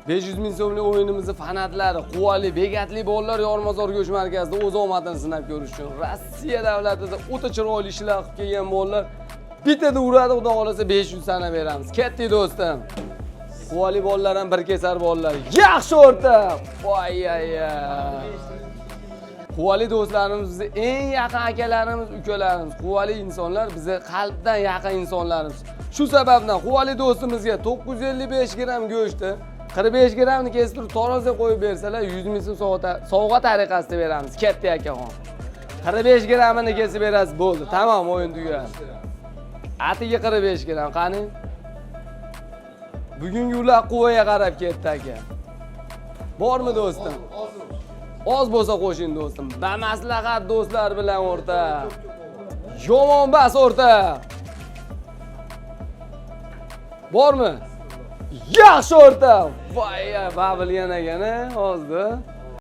500 ming so'mlik o'yinimizni fanatlari, quvali, begatli bolalar Yormazor go'sht markazida o'z omadini sinab ko'rish uchun Rossiya davlatida o'ta chiroyli ishlar qilib kelgan bolalar bittada uradi, xudo xolasa 500 sana beramiz. Katta do'stim. Quvali bolalar ham bir kesar bolalar. Yaxshi o'rta. Voy-ya. Quvali do'stlarimiz bizni eng yaqin akalarimiz, ukalarimiz, quvali insonlar, bizni qalbdan yaqin insonlarimiz. Shu sababdan quvali do'stimizga 955 gram go'shtni 45 gramni kesib turib tarozga qo'yib bersalar 100 ming so'm sovg'a tariqasida beramiz. Katta akaxon. 45 gramini kesib berasiz, bo'ldi. Tamom, o'yin tugadi. Atiga 45 gram qani? Bugungi ular quvaga qarab ketdi aka. Bormi do'stim? Oz bo'lsa qo'shing do'stim. Bamaslahat do'stlar bilan o'rta. Yomon bas o'rta. Bormi? Yaxshi o'rta. Voy, babilgan ekan-a, hozir.